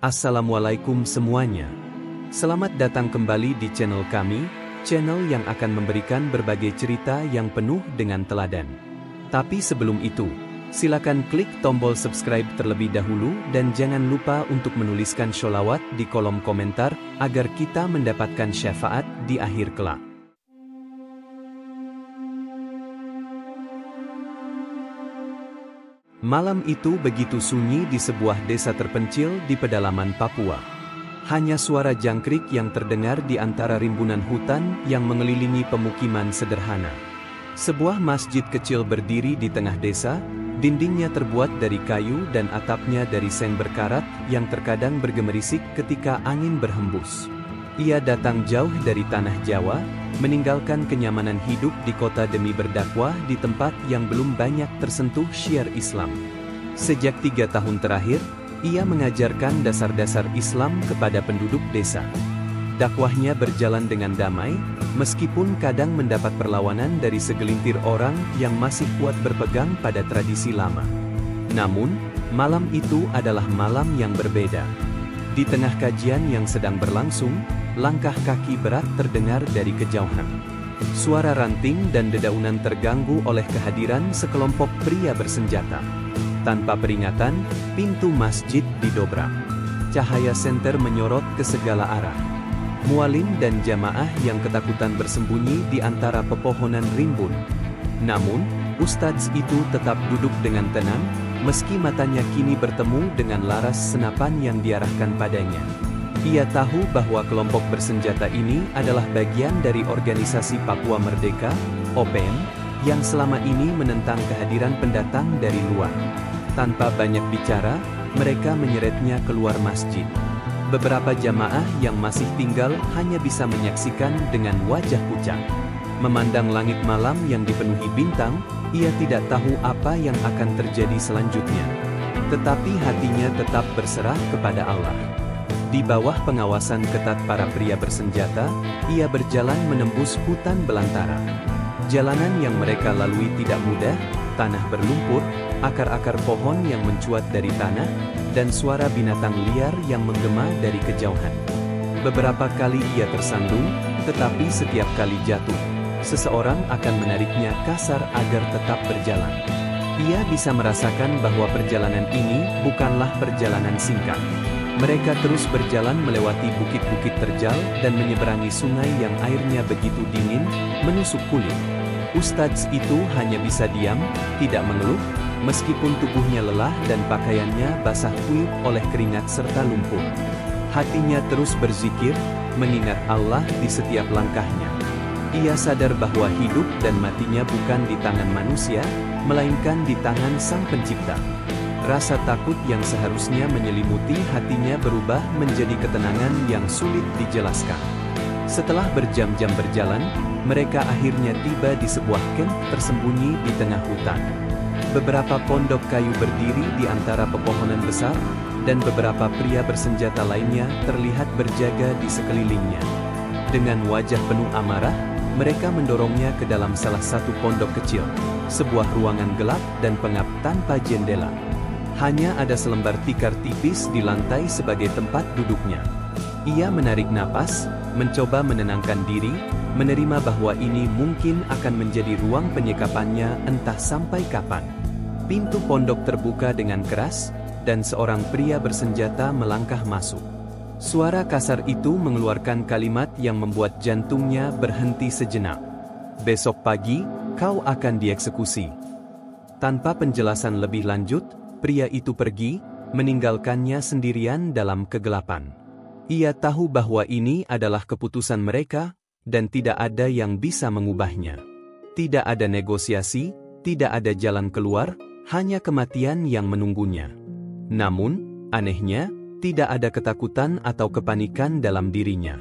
Assalamualaikum semuanya. Selamat datang kembali di channel kami, channel yang akan memberikan berbagai cerita yang penuh dengan teladan. Tapi sebelum itu, silakan klik tombol subscribe terlebih dahulu dan jangan lupa untuk menuliskan sholawat di kolom komentar agar kita mendapatkan syafaat di akhir kelak. Malam itu begitu sunyi di sebuah desa terpencil di pedalaman Papua. Hanya suara jangkrik yang terdengar di antara rimbunan hutan yang mengelilingi pemukiman sederhana. Sebuah masjid kecil berdiri di tengah desa, dindingnya terbuat dari kayu dan atapnya dari seng berkarat yang terkadang bergemerisik ketika angin berhembus. Ia datang jauh dari tanah Jawa, meninggalkan kenyamanan hidup di kota demi berdakwah di tempat yang belum banyak tersentuh syiar Islam. Sejak 3 tahun terakhir, ia mengajarkan dasar-dasar Islam kepada penduduk desa. Dakwahnya berjalan dengan damai, meskipun kadang mendapat perlawanan dari segelintir orang yang masih kuat berpegang pada tradisi lama. Namun, malam itu adalah malam yang berbeda. Di tengah kajian yang sedang berlangsung, langkah kaki berat terdengar dari kejauhan. Suara ranting dan dedaunan terganggu oleh kehadiran sekelompok pria bersenjata. Tanpa peringatan, pintu masjid didobrak. Cahaya senter menyorot ke segala arah. Mualim dan jamaah yang ketakutan bersembunyi di antara pepohonan rimbun. Namun, ustadz itu tetap duduk dengan tenang, meski matanya kini bertemu dengan laras senapan yang diarahkan padanya. Ia tahu bahwa kelompok bersenjata ini adalah bagian dari organisasi Papua Merdeka, OPM, yang selama ini menentang kehadiran pendatang dari luar. Tanpa banyak bicara, mereka menyeretnya keluar masjid. Beberapa jamaah yang masih tinggal hanya bisa menyaksikan dengan wajah pucat. Memandang langit malam yang dipenuhi bintang, ia tidak tahu apa yang akan terjadi selanjutnya. Tetapi hatinya tetap berserah kepada Allah. Di bawah pengawasan ketat para pria bersenjata, ia berjalan menembus hutan belantara. Jalanan yang mereka lalui tidak mudah, tanah berlumpur, akar-akar pohon yang mencuat dari tanah, dan suara binatang liar yang menggema dari kejauhan. Beberapa kali ia tersandung, tetapi setiap kali jatuh, seseorang akan menariknya kasar agar tetap berjalan. Ia bisa merasakan bahwa perjalanan ini bukanlah perjalanan singkat. Mereka terus berjalan melewati bukit-bukit terjal dan menyeberangi sungai yang airnya begitu dingin, menusuk kulit. Ustadz itu hanya bisa diam, tidak mengeluh, meskipun tubuhnya lelah dan pakaiannya basah kuyup oleh keringat serta lumpur. Hatinya terus berzikir, mengingat Allah di setiap langkahnya. Ia sadar bahwa hidup dan matinya bukan di tangan manusia, melainkan di tangan Sang Pencipta. Rasa takut yang seharusnya menyelimuti hatinya berubah menjadi ketenangan yang sulit dijelaskan. Setelah berjam-jam berjalan, mereka akhirnya tiba di sebuah kamp tersembunyi di tengah hutan. Beberapa pondok kayu berdiri di antara pepohonan besar, dan beberapa pria bersenjata lainnya terlihat berjaga di sekelilingnya. Dengan wajah penuh amarah, mereka mendorongnya ke dalam salah satu pondok kecil, sebuah ruangan gelap dan pengap tanpa jendela. Hanya ada selembar tikar tipis di lantai sebagai tempat duduknya. Ia menarik napas, mencoba menenangkan diri, menerima bahwa ini mungkin akan menjadi ruang penyekapannya entah sampai kapan. Pintu pondok terbuka dengan keras, dan seorang pria bersenjata melangkah masuk. Suara kasar itu mengeluarkan kalimat yang membuat jantungnya berhenti sejenak. "Besok pagi, kau akan dieksekusi." Tanpa penjelasan lebih lanjut, pria itu pergi, meninggalkannya sendirian dalam kegelapan. Ia tahu bahwa ini adalah keputusan mereka, dan tidak ada yang bisa mengubahnya. Tidak ada negosiasi, tidak ada jalan keluar, hanya kematian yang menunggunya. Namun, anehnya, tidak ada ketakutan atau kepanikan dalam dirinya.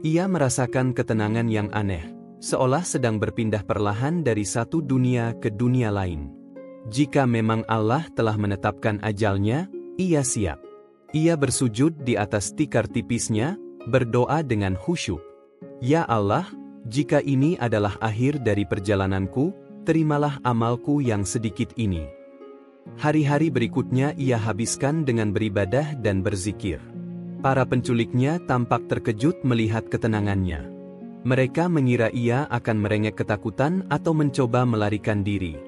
Ia merasakan ketenangan yang aneh, seolah sedang berpindah perlahan dari satu dunia ke dunia lain. Jika memang Allah telah menetapkan ajalnya, ia siap. Ia bersujud di atas tikar tipisnya, berdoa dengan khusyuk. "Ya Allah, jika ini adalah akhir dari perjalananku, terimalah amalku yang sedikit ini." Hari-hari berikutnya ia habiskan dengan beribadah dan berzikir. Para penculiknya tampak terkejut melihat ketenangannya. Mereka mengira ia akan merengek ketakutan atau mencoba melarikan diri.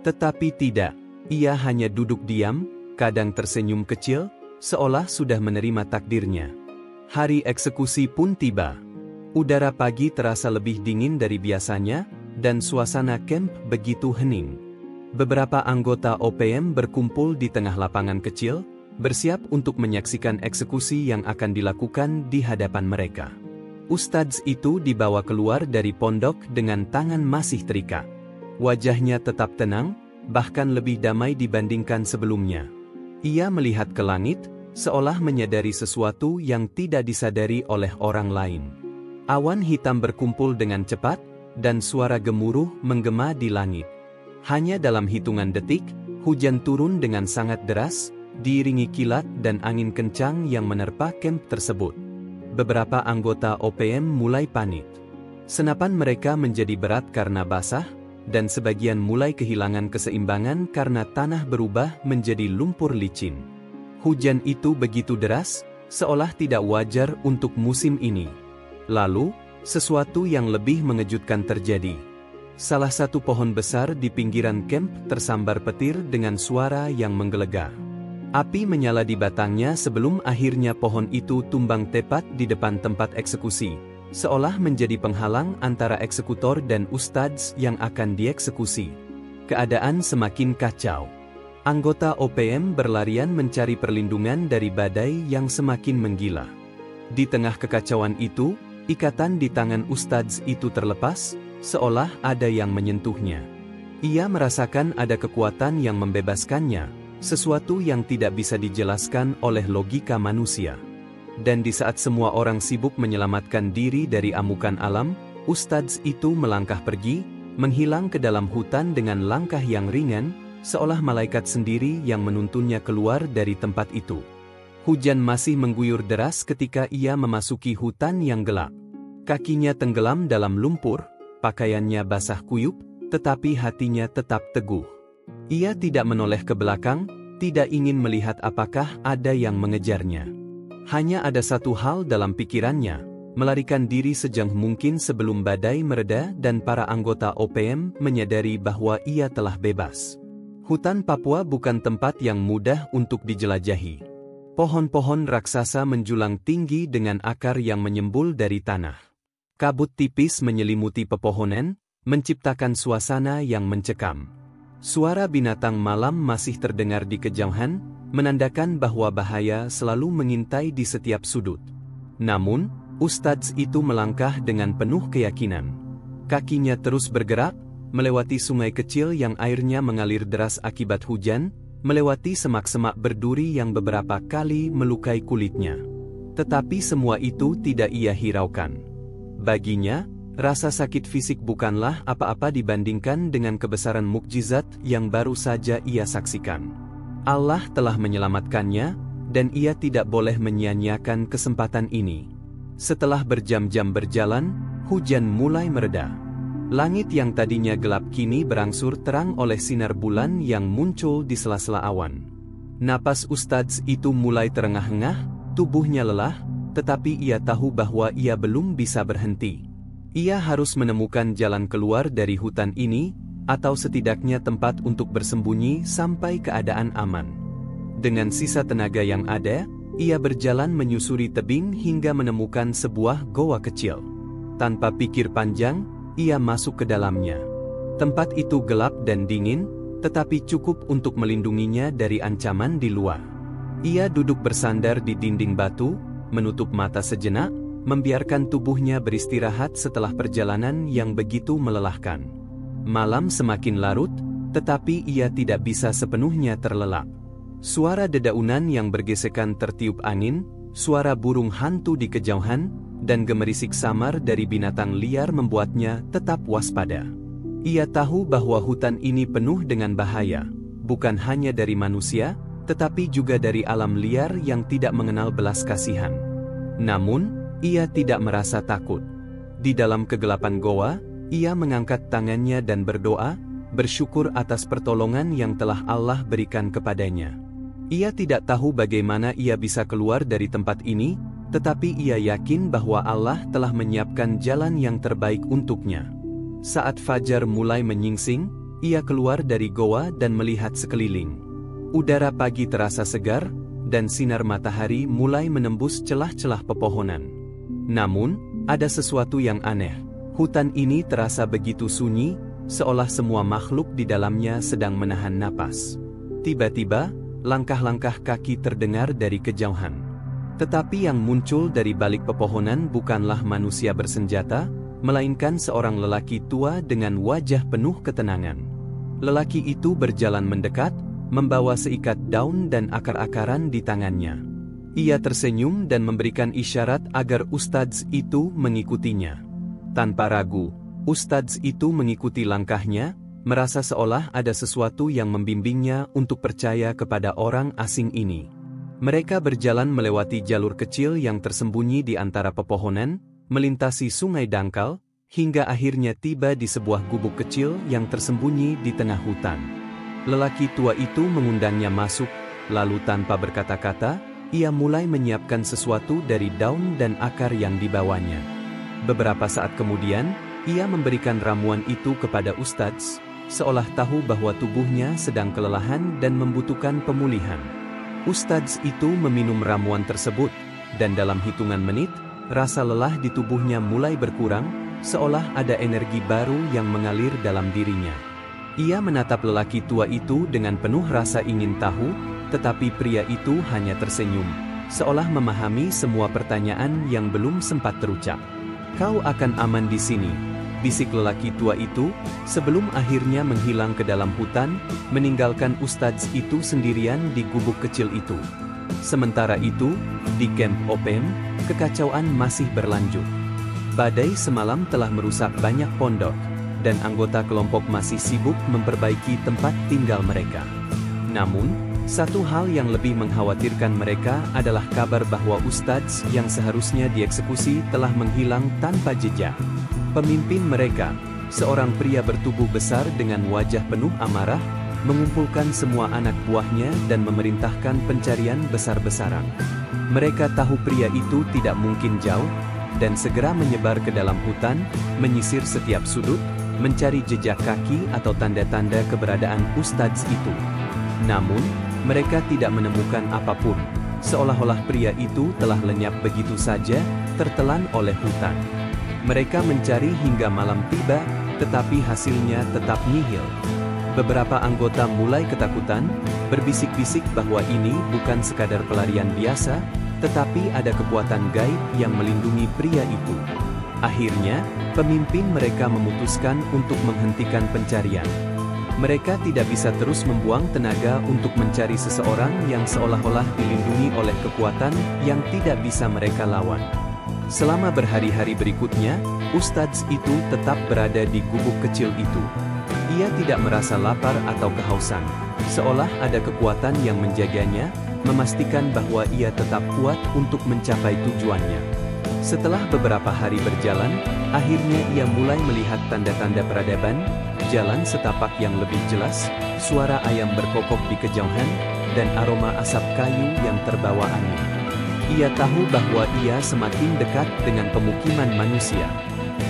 Tetapi tidak, ia hanya duduk diam, kadang tersenyum kecil, seolah sudah menerima takdirnya. Hari eksekusi pun tiba. Udara pagi terasa lebih dingin dari biasanya, dan suasana kamp begitu hening. Beberapa anggota OPM berkumpul di tengah lapangan kecil, bersiap untuk menyaksikan eksekusi yang akan dilakukan di hadapan mereka. Ustadz itu dibawa keluar dari pondok dengan tangan masih terikat. Wajahnya tetap tenang, bahkan lebih damai dibandingkan sebelumnya. Ia melihat ke langit, seolah menyadari sesuatu yang tidak disadari oleh orang lain. Awan hitam berkumpul dengan cepat, dan suara gemuruh menggema di langit. Hanya dalam hitungan detik, hujan turun dengan sangat deras, diiringi kilat dan angin kencang yang menerpa kamp tersebut. Beberapa anggota OPM mulai panik. Senapan mereka menjadi berat karena basah, dan sebagian mulai kehilangan keseimbangan karena tanah berubah menjadi lumpur licin. Hujan itu begitu deras, seolah tidak wajar untuk musim ini. Lalu, sesuatu yang lebih mengejutkan terjadi. Salah satu pohon besar di pinggiran kamp tersambar petir dengan suara yang menggelegar. Api menyala di batangnya sebelum akhirnya pohon itu tumbang tepat di depan tempat eksekusi, seolah menjadi penghalang antara eksekutor dan ustadz yang akan dieksekusi. Keadaan semakin kacau. Anggota OPM berlarian mencari perlindungan dari badai yang semakin menggila. Di tengah kekacauan itu, ikatan di tangan ustadz itu terlepas, seolah ada yang menyentuhnya. Ia merasakan ada kekuatan yang membebaskannya, sesuatu yang tidak bisa dijelaskan oleh logika manusia. Dan di saat semua orang sibuk menyelamatkan diri dari amukan alam, ustadz itu melangkah pergi, menghilang ke dalam hutan dengan langkah yang ringan, seolah malaikat sendiri yang menuntunnya keluar dari tempat itu. Hujan masih mengguyur deras ketika ia memasuki hutan yang gelap. Kakinya tenggelam dalam lumpur, pakaiannya basah kuyup, tetapi hatinya tetap teguh. Ia tidak menoleh ke belakang, tidak ingin melihat apakah ada yang mengejarnya. Hanya ada satu hal dalam pikirannya, melarikan diri sejauh mungkin sebelum badai mereda dan para anggota OPM menyadari bahwa ia telah bebas. Hutan Papua bukan tempat yang mudah untuk dijelajahi. Pohon-pohon raksasa menjulang tinggi dengan akar yang menyembul dari tanah. Kabut tipis menyelimuti pepohonan, menciptakan suasana yang mencekam. Suara binatang malam masih terdengar di kejauhan, menandakan bahwa bahaya selalu mengintai di setiap sudut. Namun, ustadz itu melangkah dengan penuh keyakinan. Kakinya terus bergerak, melewati sungai kecil yang airnya mengalir deras akibat hujan, melewati semak-semak berduri yang beberapa kali melukai kulitnya. Tetapi semua itu tidak ia hiraukan. Baginya, rasa sakit fisik bukanlah apa-apa dibandingkan dengan kebesaran mukjizat yang baru saja ia saksikan. Allah telah menyelamatkannya, dan ia tidak boleh menyia-nyiakan kesempatan ini. Setelah berjam-jam berjalan, hujan mulai mereda. Langit yang tadinya gelap kini berangsur terang oleh sinar bulan yang muncul di sela-sela awan. Napas ustadz itu mulai terengah-engah, tubuhnya lelah, tetapi ia tahu bahwa ia belum bisa berhenti. Ia harus menemukan jalan keluar dari hutan ini, atau setidaknya tempat untuk bersembunyi sampai keadaan aman. Dengan sisa tenaga yang ada, ia berjalan menyusuri tebing hingga menemukan sebuah goa kecil. Tanpa pikir panjang, ia masuk ke dalamnya. Tempat itu gelap dan dingin, tetapi cukup untuk melindunginya dari ancaman di luar. Ia duduk bersandar di dinding batu, menutup mata sejenak, membiarkan tubuhnya beristirahat setelah perjalanan yang begitu melelahkan. Malam semakin larut, tetapi ia tidak bisa sepenuhnya terlelap. Suara dedaunan yang bergesekan tertiup angin, suara burung hantu di kejauhan, dan gemerisik samar dari binatang liar membuatnya tetap waspada. Ia tahu bahwa hutan ini penuh dengan bahaya, bukan hanya dari manusia, tetapi juga dari alam liar yang tidak mengenal belas kasihan. Namun, ia tidak merasa takut. Di dalam kegelapan goa, ia mengangkat tangannya dan berdoa, bersyukur atas pertolongan yang telah Allah berikan kepadanya. Ia tidak tahu bagaimana ia bisa keluar dari tempat ini, tetapi ia yakin bahwa Allah telah menyiapkan jalan yang terbaik untuknya. Saat fajar mulai menyingsing, ia keluar dari goa dan melihat sekeliling. Udara pagi terasa segar, dan sinar matahari mulai menembus celah-celah pepohonan. Namun, ada sesuatu yang aneh. Hutan ini terasa begitu sunyi, seolah semua makhluk di dalamnya sedang menahan napas. Tiba-tiba, langkah-langkah kaki terdengar dari kejauhan. Tetapi yang muncul dari balik pepohonan bukanlah manusia bersenjata, melainkan seorang lelaki tua dengan wajah penuh ketenangan. Lelaki itu berjalan mendekat, membawa seikat daun dan akar-akaran di tangannya. Ia tersenyum dan memberikan isyarat agar ustadz itu mengikutinya. Tanpa ragu, ustadz itu mengikuti langkahnya, merasa seolah ada sesuatu yang membimbingnya untuk percaya kepada orang asing ini. Mereka berjalan melewati jalur kecil yang tersembunyi di antara pepohonan, melintasi sungai dangkal, hingga akhirnya tiba di sebuah gubuk kecil yang tersembunyi di tengah hutan. Lelaki tua itu mengundangnya masuk, lalu tanpa berkata-kata, ia mulai menyiapkan sesuatu dari daun dan akar yang dibawanya. Beberapa saat kemudian, ia memberikan ramuan itu kepada ustadz, seolah tahu bahwa tubuhnya sedang kelelahan dan membutuhkan pemulihan. Ustadz itu meminum ramuan tersebut, dan dalam hitungan menit, rasa lelah di tubuhnya mulai berkurang, seolah ada energi baru yang mengalir dalam dirinya. Ia menatap lelaki tua itu dengan penuh rasa ingin tahu, tetapi pria itu hanya tersenyum, seolah memahami semua pertanyaan yang belum sempat terucap. "Kau akan aman di sini," bisik lelaki tua itu, sebelum akhirnya menghilang ke dalam hutan, meninggalkan ustadz itu sendirian di gubuk kecil itu. Sementara itu, di kamp Opem, kekacauan masih berlanjut. Badai semalam telah merusak banyak pondok, dan anggota kelompok masih sibuk memperbaiki tempat tinggal mereka. Namun, satu hal yang lebih mengkhawatirkan mereka adalah kabar bahwa ustadz yang seharusnya dieksekusi telah menghilang tanpa jejak. Pemimpin mereka, seorang pria bertubuh besar dengan wajah penuh amarah, mengumpulkan semua anak buahnya dan memerintahkan pencarian besar-besaran. Mereka tahu pria itu tidak mungkin jauh, dan segera menyebar ke dalam hutan, menyisir setiap sudut, mencari jejak kaki atau tanda-tanda keberadaan ustadz itu. Namun, mereka tidak menemukan apapun, seolah-olah pria itu telah lenyap begitu saja, tertelan oleh hutan. Mereka mencari hingga malam tiba, tetapi hasilnya tetap nihil. Beberapa anggota mulai ketakutan, berbisik-bisik bahwa ini bukan sekadar pelarian biasa, tetapi ada kekuatan gaib yang melindungi pria itu. Akhirnya, pemimpin mereka memutuskan untuk menghentikan pencarian. Mereka tidak bisa terus membuang tenaga untuk mencari seseorang yang seolah-olah dilindungi oleh kekuatan yang tidak bisa mereka lawan. Selama berhari-hari berikutnya, ustadz itu tetap berada di gubuk kecil itu. Ia tidak merasa lapar atau kehausan, seolah ada kekuatan yang menjaganya, memastikan bahwa ia tetap kuat untuk mencapai tujuannya. Setelah beberapa hari berjalan, akhirnya ia mulai melihat tanda-tanda peradaban, jalan setapak yang lebih jelas, suara ayam berkokok di kejauhan, dan aroma asap kayu yang terbawa angin. Ia tahu bahwa ia semakin dekat dengan pemukiman manusia.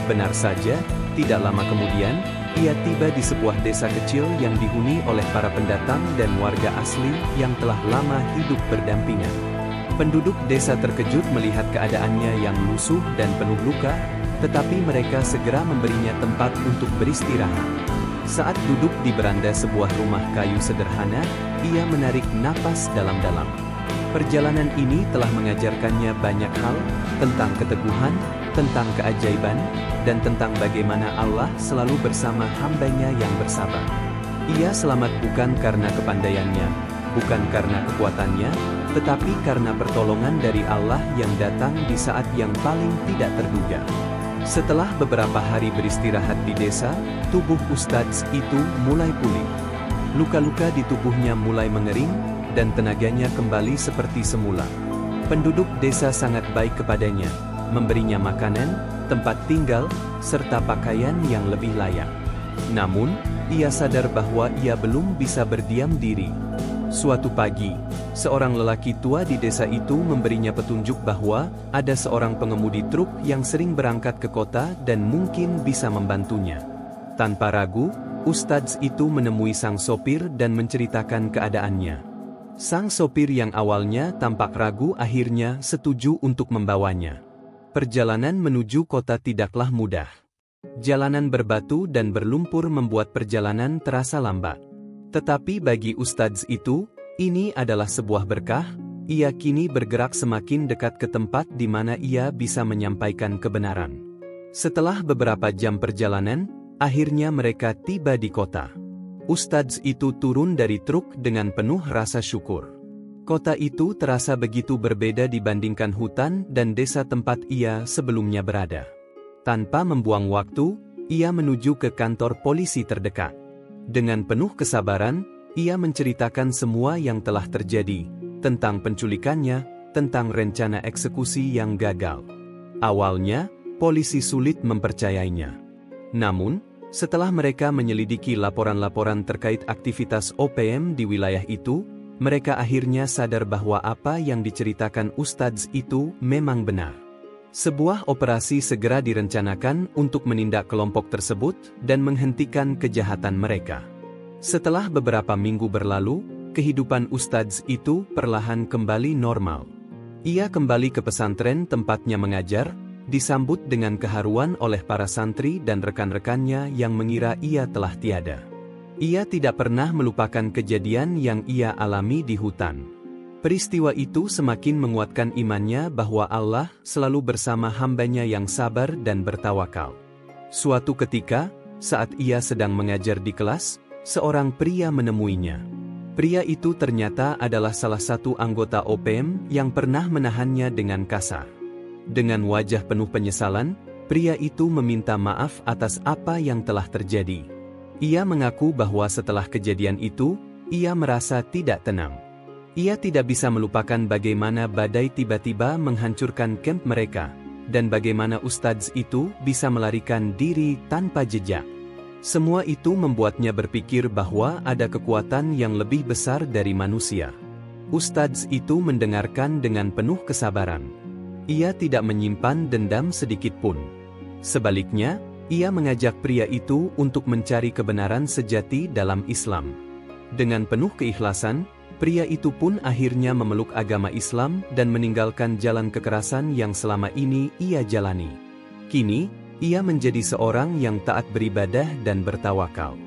Benar saja, tidak lama kemudian, ia tiba di sebuah desa kecil yang dihuni oleh para pendatang dan warga asli yang telah lama hidup berdampingan. Penduduk desa terkejut melihat keadaannya yang lusuh dan penuh luka, tetapi mereka segera memberinya tempat untuk beristirahat. Saat duduk di beranda sebuah rumah kayu sederhana, ia menarik napas dalam-dalam. Perjalanan ini telah mengajarkannya banyak hal, tentang keteguhan, tentang keajaiban, dan tentang bagaimana Allah selalu bersama hambanya yang bersabar. Ia selamat bukan karena kepandaiannya, bukan karena kekuatannya, tetapi karena pertolongan dari Allah yang datang di saat yang paling tidak terduga. Setelah beberapa hari beristirahat di desa, tubuh ustadz itu mulai pulih. Luka-luka di tubuhnya mulai mengering, dan tenaganya kembali seperti semula. Penduduk desa sangat baik kepadanya, memberinya makanan, tempat tinggal, serta pakaian yang lebih layak. Namun, ia sadar bahwa ia belum bisa berdiam diri. Suatu pagi, seorang lelaki tua di desa itu memberinya petunjuk bahwa ada seorang pengemudi truk yang sering berangkat ke kota dan mungkin bisa membantunya. Tanpa ragu, ustadz itu menemui sang sopir dan menceritakan keadaannya. Sang sopir yang awalnya tampak ragu akhirnya setuju untuk membawanya. Perjalanan menuju kota tidaklah mudah. Jalanan berbatu dan berlumpur membuat perjalanan terasa lambat. Tetapi bagi ustadz itu, ini adalah sebuah berkah. Ia kini bergerak semakin dekat ke tempat di mana ia bisa menyampaikan kebenaran. Setelah beberapa jam perjalanan, akhirnya mereka tiba di kota. Ustadz itu turun dari truk dengan penuh rasa syukur. Kota itu terasa begitu berbeda dibandingkan hutan dan desa tempat ia sebelumnya berada. Tanpa membuang waktu, ia menuju ke kantor polisi terdekat. Dengan penuh kesabaran, ia menceritakan semua yang telah terjadi, tentang penculikannya, tentang rencana eksekusi yang gagal. Awalnya, polisi sulit mempercayainya. Namun, setelah mereka menyelidiki laporan-laporan terkait aktivitas OPM di wilayah itu, mereka akhirnya sadar bahwa apa yang diceritakan ustadz itu memang benar. Sebuah operasi segera direncanakan untuk menindak kelompok tersebut dan menghentikan kejahatan mereka. Setelah beberapa minggu berlalu, kehidupan ustadz itu perlahan kembali normal. Ia kembali ke pesantren tempatnya mengajar, disambut dengan keharuan oleh para santri dan rekan-rekannya yang mengira ia telah tiada. Ia tidak pernah melupakan kejadian yang ia alami di hutan. Peristiwa itu semakin menguatkan imannya bahwa Allah selalu bersama hambanya yang sabar dan bertawakal. Suatu ketika, saat ia sedang mengajar di kelas, seorang pria menemuinya. Pria itu ternyata adalah salah satu anggota OPM yang pernah menahannya dengan kasar. Dengan wajah penuh penyesalan, pria itu meminta maaf atas apa yang telah terjadi. Ia mengaku bahwa setelah kejadian itu, ia merasa tidak tenang. Ia tidak bisa melupakan bagaimana badai tiba-tiba menghancurkan kamp mereka, dan bagaimana ustadz itu bisa melarikan diri tanpa jejak. Semua itu membuatnya berpikir bahwa ada kekuatan yang lebih besar dari manusia. Ustadz itu mendengarkan dengan penuh kesabaran. Ia tidak menyimpan dendam sedikit pun. Sebaliknya, ia mengajak pria itu untuk mencari kebenaran sejati dalam Islam. Dengan penuh keikhlasan, pria itu pun akhirnya memeluk agama Islam dan meninggalkan jalan kekerasan yang selama ini ia jalani. Kini, ia menjadi seorang yang taat beribadah dan bertawakal.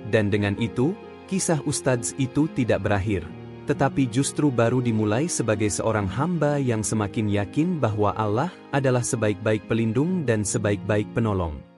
Dan dengan itu, kisah ustadz itu tidak berakhir, tetapi justru baru dimulai sebagai seorang hamba yang semakin yakin bahwa Allah adalah sebaik-baik pelindung dan sebaik-baik penolong.